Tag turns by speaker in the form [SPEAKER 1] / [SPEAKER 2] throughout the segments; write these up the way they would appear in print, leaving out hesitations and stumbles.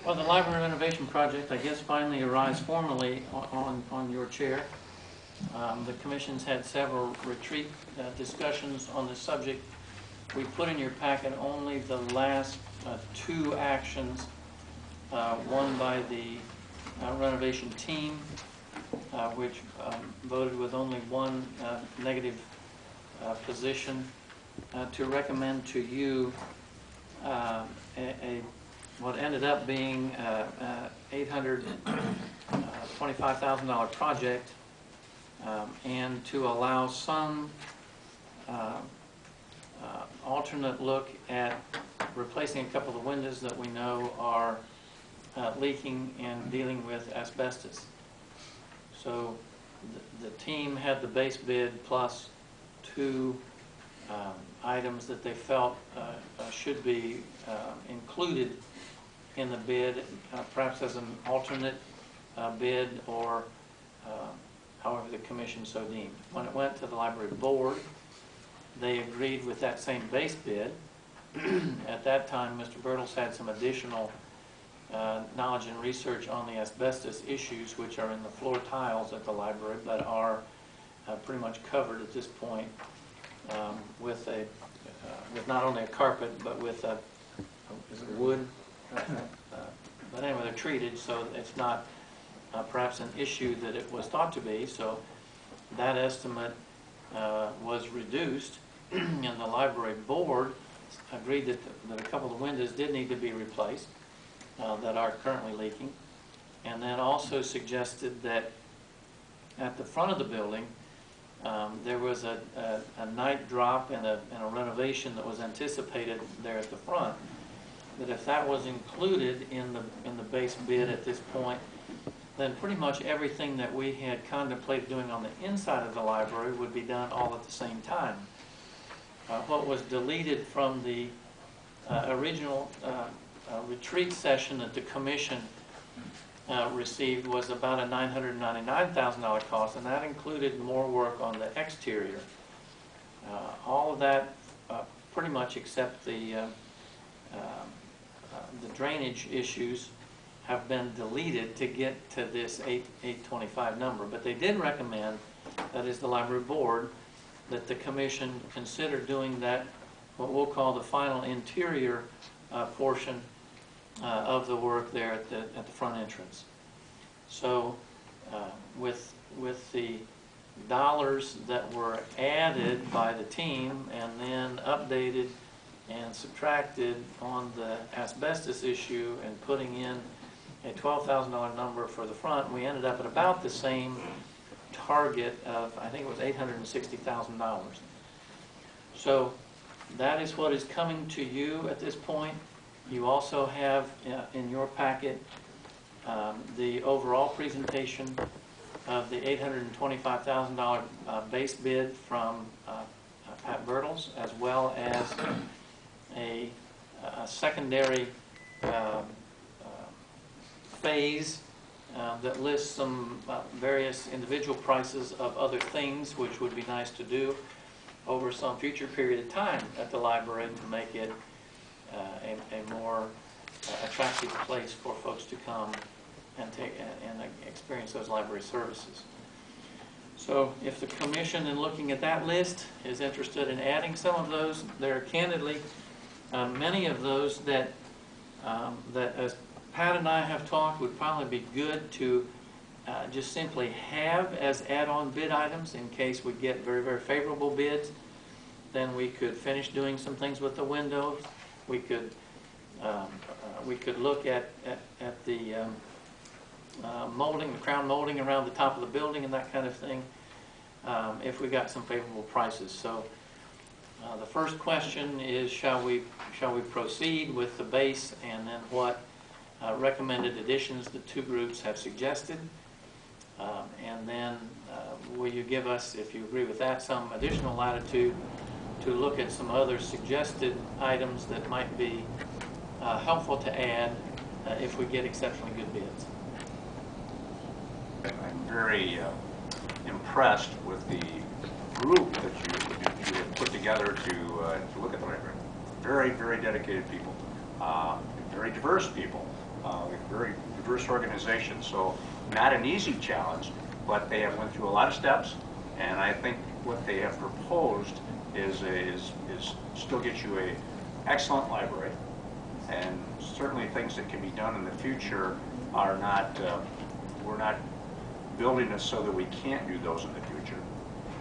[SPEAKER 1] Well, the library renovation project, I guess, finally arrives formally on your chair. The commission's had several retreat discussions on the subject. We put in your packet only the last two actions, one by the renovation team, which voted with only one negative position, to recommend to you what ended up being $825,000 project, and to allow some alternate look at replacing a couple of the windows that we know are leaking and dealing with asbestos. So the team had the base bid plus two items that they felt should be included in the bid, perhaps as an alternate bid, or however the commission so deemed. When it went to the library board, they agreed with that same base bid. At that time, Mr. Birtles had some additional knowledge and research on the asbestos issues, which are in the floor tiles at the library, but are pretty much covered at this point with not only a carpet, but with a is it wood? But anyway, they're treated, so it's not perhaps an issue that it was thought to be. So that estimate was reduced, and the library board agreed that a couple of the windows did need to be replaced that are currently leaking, and then also suggested that at the front of the building there was a night drop and a renovation that was anticipated there at the front. That if that was included in the base bid at this point, then pretty much everything that we had contemplated doing on the inside of the library would be done all at the same time. What was deleted from the original retreat session that the commission received was about a $999,000 cost, and that included more work on the exterior. All of that, pretty much except the drainage issues, have been deleted to get to this 825 number. But they did recommend, that is the library board, that the commission consider doing that, what we'll call the final interior portion of the work there at the front entrance. So with the dollars that were added by the team and then updated and subtracted on the asbestos issue and putting in a $12,000 number for the front, we ended up at about the same target of, I think it was $860,000. So that is what is coming to you at this point. You also have in your packet the overall presentation of the $825,000 base bid from Pat Birtles, as well as a secondary phase that lists some various individual prices of other things, which would be nice to do over some future period of time at the library to make it a more attractive place for folks to come and experience those library services. So if the commission, in looking at that list, is interested in adding some of those, there are candidly many of those that as Pat and I have talked would probably be good to just simply have as add-on bid items in case we get very, very favorable bids. Then we could finish doing some things with the windows. We could look at the molding, the crown molding around the top of the building and that kind of thing, if we got some favorable prices. So the first question is, shall we proceed with the base, and then what recommended additions the two groups have suggested, and then will you give us, if you agree with that, some additional latitude to look at some other suggested items that might be helpful to add if we get exceptionally good bids.
[SPEAKER 2] I'm very impressed with the group that you have put together to look at the library. Very, very dedicated people, very diverse people. a very diverse organization. So not an easy challenge, but they have went through a lot of steps, and I think what they have proposed is still get you a excellent library, and certainly things that can be done in the future are not, we're not building this so that we can't do those in the future.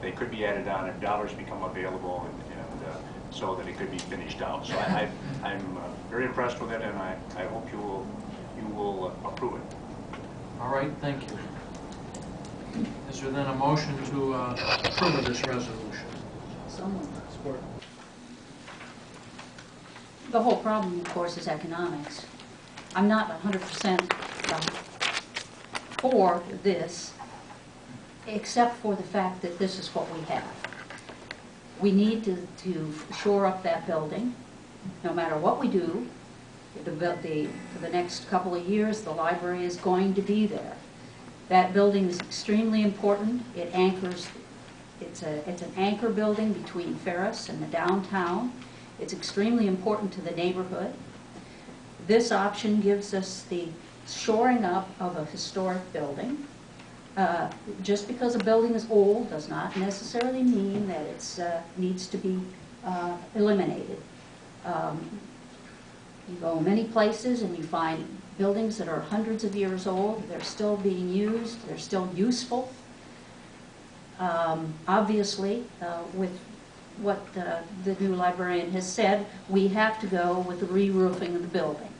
[SPEAKER 2] They could be added on if dollars become available, and so that it could be finished out. So I'm very impressed with it, and I hope you will approve it.
[SPEAKER 3] All right, thank you. Is there then a motion to approve this resolution?
[SPEAKER 4] Someone.
[SPEAKER 3] Support.
[SPEAKER 4] The whole problem, of course, is economics. I'm not 100% for this, except for the fact that this is what we have. We need to shore up that building. No matter what we do, for the next couple of years, the library is going to be there. That building is extremely important. It anchors, it's an anchor building between Ferris and the downtown. It's extremely important to the neighborhood. This option gives us the shoring up of a historic building. Just because a building is old does not necessarily mean that it needs to be eliminated. You go many places and you find buildings that are hundreds of years old. They're still being used. They're still useful. Obviously, with what the new librarian has said, we have to go with the re-roofing of the building.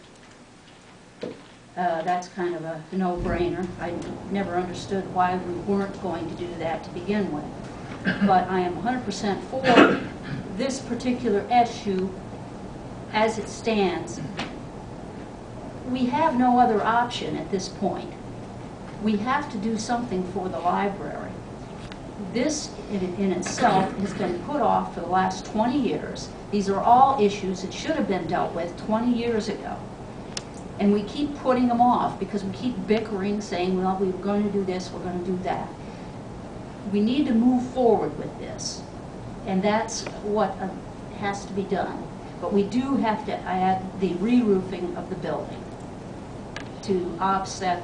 [SPEAKER 4] That's kind of a no-brainer. I never understood why we weren't going to do that to begin with. But I am 100% for this particular issue as it stands. We have no other option at this point. We have to do something for the library. This in itself has been put off for the last 20 years. These are all issues that should have been dealt with 20 years ago. And we keep putting them off because we keep bickering, saying, well, we're going to do this, we're going to do that. We need to move forward with this. And that's what has to be done. But we do have to add the re-roofing of the building to offset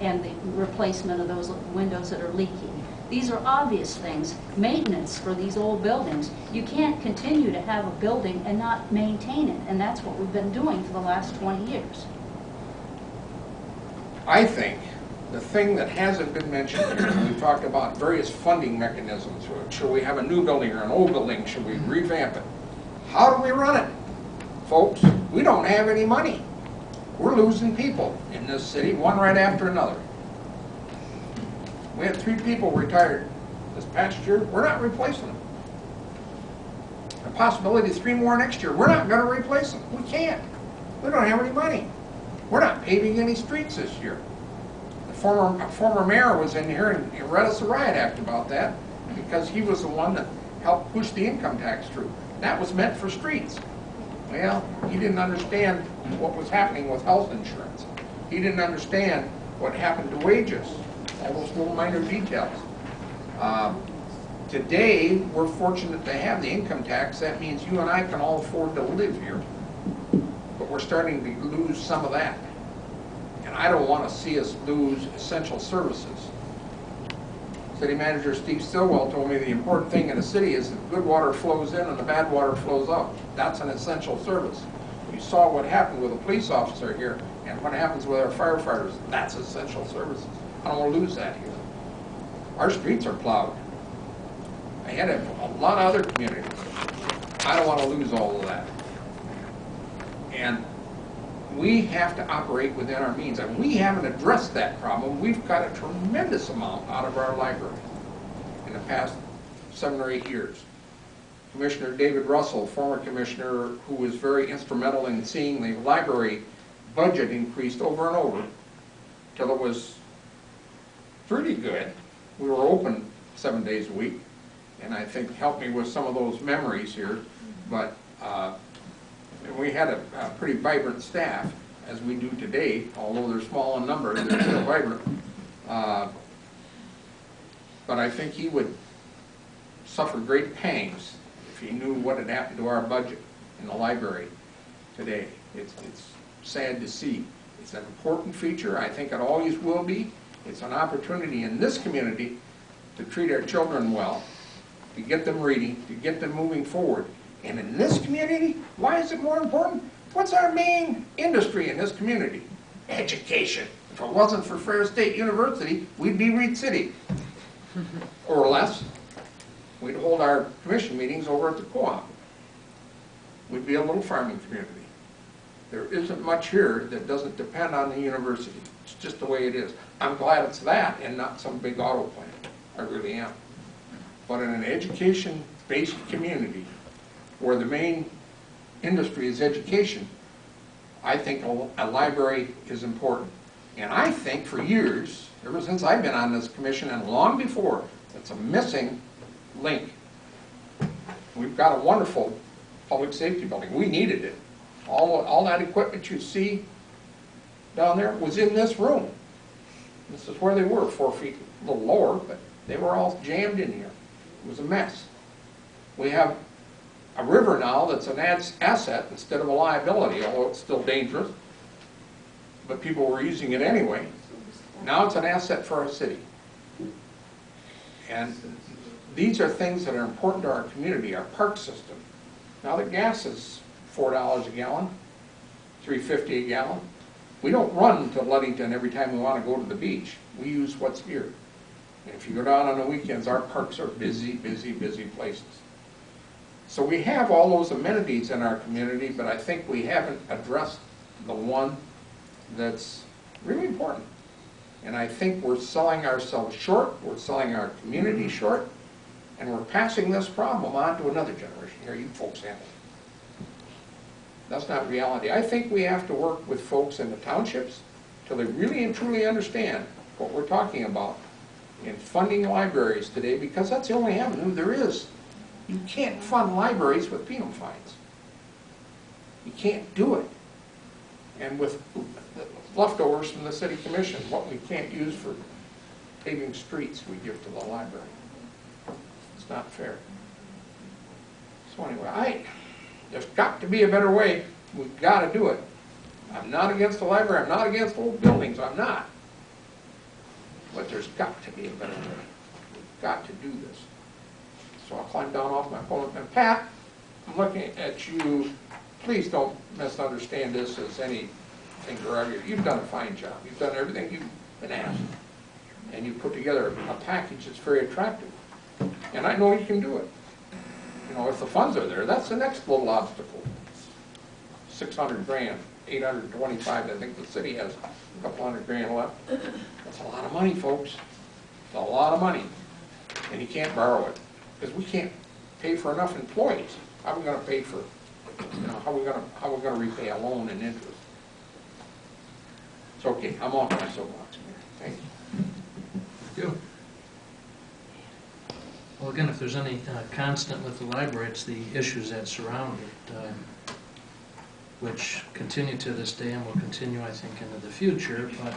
[SPEAKER 4] and the replacement of those windows that are leaking. These are obvious things. Maintenance for these old buildings. You can't continue to have a building and not maintain it, and that's what we've been doing for the last 20 years.
[SPEAKER 5] I think the thing that hasn't been mentioned here, we talked about various funding mechanisms. Should we have a new building or an old building? Should we revamp it? How do we run it? Folks, we don't have any money. We're losing people in this city, one right after another. We had 3 people retired this past year. We're not replacing them. The possibility of 3 more next year. We're not going to replace them. We can't. We don't have any money. We're not paving any streets this year. The former mayor was in here and he read us a riot act about that because he was the one that helped push the income tax through. That was meant for streets. Well, he didn't understand what was happening with health insurance. He didn't understand what happened to wages, all those little minor details. Today, we're fortunate to have the income tax. That means you and I can all afford to live here. But we're starting to lose some of that. And I don't want to see us lose essential services. City Manager Steve Stillwell told me the important thing in a city is that good water flows in and the bad water flows out. That's an essential service. You saw what happened with a police officer here and what happens with our firefighters. That's essential services. I don't want to lose that here. Our streets are plowed. Ahead of a lot of other communities. I don't want to lose all of that. And we have to operate within our means. And we haven't addressed that problem. We've got a tremendous amount out of our library in the past 7 or 8 years. Commissioner David Russell, former commissioner who was very instrumental in seeing the library budget increased over and over till it was pretty good. We were open 7 days a week, and I think helped me with some of those memories here. But we had a pretty vibrant staff, as we do today, although they're small in number, they're still vibrant. But I think he would suffer great pangs if he knew what had happened to our budget in the library today. It's sad to see It's an important feature. I think it always will be. It's an opportunity in this community to treat our children well, to get them reading, to get them moving forward. And in this community, why is it more important? What's our main industry in this community? Education. If it wasn't for Fair State University, we'd be Reed City. Or less. We'd hold our commission meetings over at the co-op. We'd be a little farming community. There isn't much here that doesn't depend on the university. It's just the way it is. I'm glad it's that and not some big auto plant. I really am. But in an education-based community where the main industry is education, I think a library is important. And I think for years, ever since I've been on this commission and long before, it's a missing link. We've got a wonderful public safety building. We needed it. All that equipment you see down there was in this room. This is where they were, 4 feet, a little lower, but they were all jammed in here. It was a mess. We have a river now that's an asset instead of a liability, although it's still dangerous. But people were using it anyway. Now it's an asset for our city. And these are things that are important to our community, our park system. Now that gas is $4 a gallon, $3.50 a gallon. We don't run to Ludington every time we want to go to the beach. We use what's here. And if you go down on the weekends, our parks are busy, busy, busy places. So we have all those amenities in our community, but I think we haven't addressed the one that's really important. And I think we're selling ourselves short, we're selling our community short, and we're passing this problem on to another generation. Here, you folks handle it. That's not reality. I think we have to work with folks in the townships till they really and truly understand what we're talking about in funding libraries today, because that's the only avenue there is. You can't fund libraries with penal fines. You can't do it. And with leftovers from the city commission, what we can't use for paving streets, we give to the library. It's not fair. So anyway, there's got to be a better way. We've got to do it. I'm not against the library. I'm not against old buildings. I'm not. But there's got to be a better way. We've got to do this. So I'll climb down off my podium. And Pat, I'm looking at you. Please don't misunderstand this as anything derogatory. You've done a fine job. You've done everything you've been asked. And you put together a package that's very attractive. And I know you can do it. You know, if the funds are there, that's the next little obstacle. 600 grand, 825, I think the city has a couple $100 grand left. That's a lot of money, folks. It's a lot of money. And you can't borrow it, because we can't pay for enough employees. How are we going to pay for, you know, how are we going to repay a loan and interest? It's okay, I'm off my soapbox here. Thank you.
[SPEAKER 3] Thank you. Well, again, if there's any constant with the library, it's the issues that surround it, which continue to this day and will continue, I think, into the future. But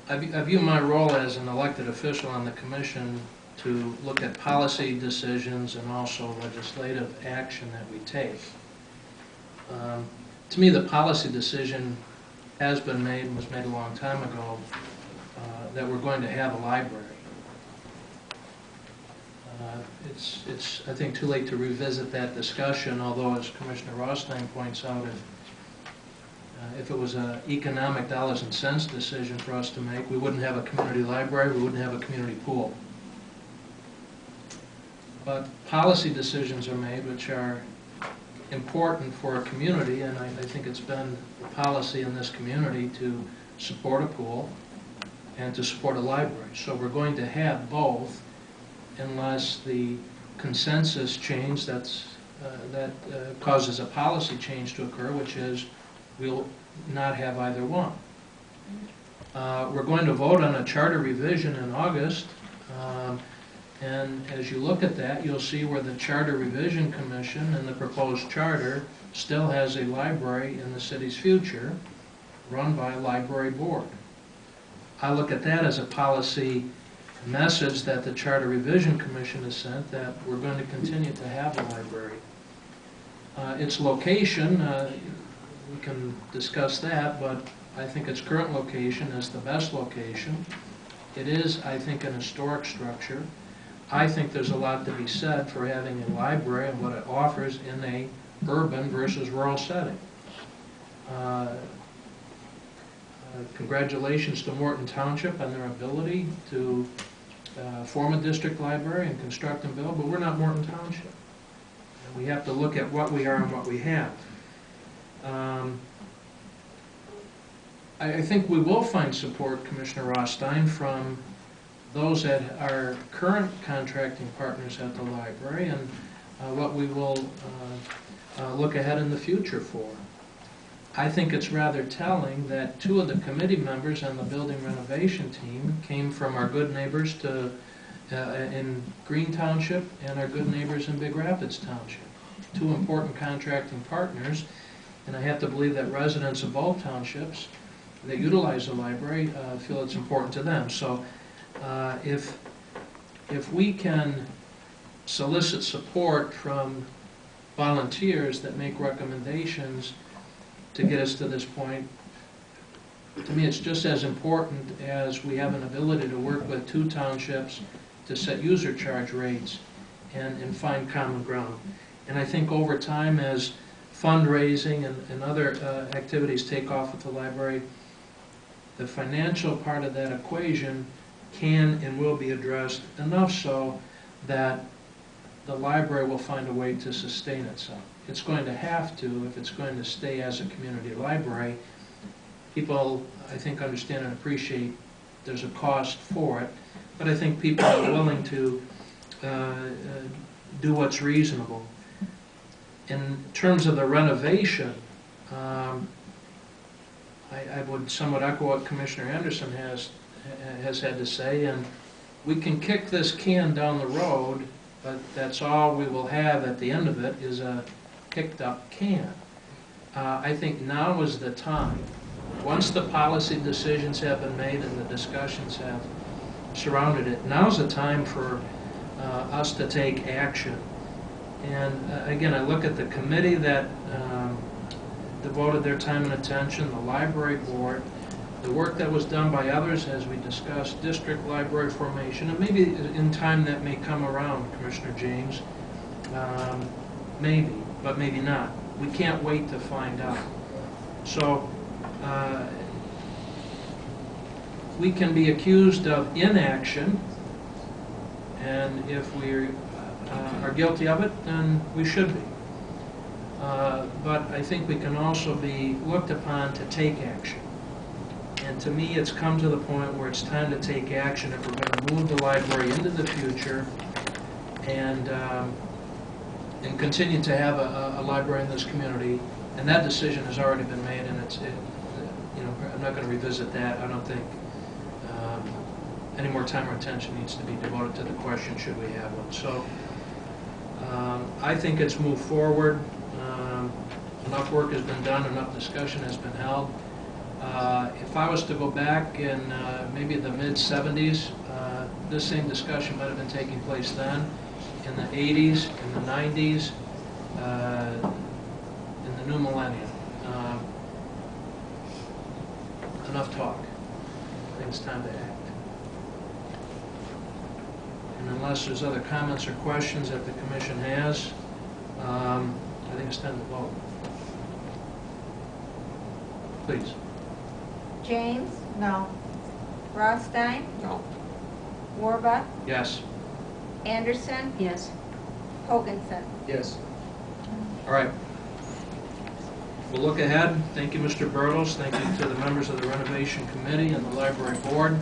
[SPEAKER 3] I view my role as an elected official on the commission to look at policy decisions and also legislative action that we take. To me, the policy decision has been made and was made a long time ago that we're going to have a library. It's I think, too late to revisit that discussion, although, as Commissioner Rothstein points out, if it was an economic dollars and cents decision for us to make, we wouldn't have a community library, we wouldn't have a community pool. But policy decisions are made which are important for a community, and I think it's been the policy in this community to support a pool and to support a library. So we're going to have both, unless the consensus change that causes a policy change to occur, which is we'll not have either one. We're going to vote on a charter revision in August, and as you look at that, you'll see where the Charter Revision Commission and the proposed charter still has a library in the city's future run by a library board. I look at that as a policy message that the Charter Revision Commission has sent, that we're going to continue to have a library. Its location, we can discuss that, but I think its current location is the best location. It is, I think, an historic structure. I think there's a lot to be said for having a library and what it offers in a urban versus rural setting. Congratulations to Morton Township on their ability to form a district library and construct and build, but we're not Morton Township. And we have to look at what we are and what we have. I think we will find support, Commissioner Rothstein, from those that are current contracting partners at the library and what we will look ahead in the future for. I think it's rather telling that 2 of the committee members on the building renovation team came from our good neighbors in Green Township and our good neighbors in Big Rapids Township. 2 important contracting partners, and I have to believe that residents of both townships that utilize the library feel it's important to them. So if we can solicit support from volunteers that make recommendations to get us to this point, to me it's just as important as we have an ability to work with 2 townships to set user charge rates and find common ground. And I think over time, as fundraising and other activities take off at the library, the financial part of that equation can and will be addressed enough so that the library will find a way to sustain itself. It's going to have to if it's going to stay as a community library. People, I think, understand and appreciate there's a cost for it, but I think people are willing to do what's reasonable. In terms of the renovation, I would somewhat echo what Commissioner Anderson has had to say, and we can kick this can down the road, but that's all we will have at the end of it is a picked up can. I think now is the time. Once the policy decisions have been made and the discussions have surrounded it, now's the time for us to take action. And again, I look at the committee that devoted their time and attention, the library board, the work that was done by others as we discussed district library formation, and maybe in time that may come around, Commissioner James, maybe, but maybe not. We can't wait to find out. So we can be accused of inaction, and if we are guilty of it, then we should be. But I think we can also be looked upon to take action. And to me, it's come to the point where it's time to take action if we're going to move the library into the future and continue to have a library in this community. And that decision has already been made, and I'm not going to revisit that. I don't think any more time or attention needs to be devoted to the question, should we have one. So I think it's moved forward. Enough work has been done, enough discussion has been held. If I was to go back in maybe the mid-70s, this same discussion might have been taking place then, in the 80s, in the 90s, in the new millennium. Enough talk. I think it's time to act. And unless there's other comments or questions that the Commission has, I think it's time to vote. Please.
[SPEAKER 6] James?
[SPEAKER 7] No.
[SPEAKER 6] Rothstein?
[SPEAKER 5] No.
[SPEAKER 6] Warbuck?
[SPEAKER 3] Yes.
[SPEAKER 6] Anderson?
[SPEAKER 4] Yes.
[SPEAKER 6] Hoganson?
[SPEAKER 3] Yes. All right. We'll look ahead. Thank you, Mr. Birtles. Thank you to the members of the Renovation Committee and the Library Board.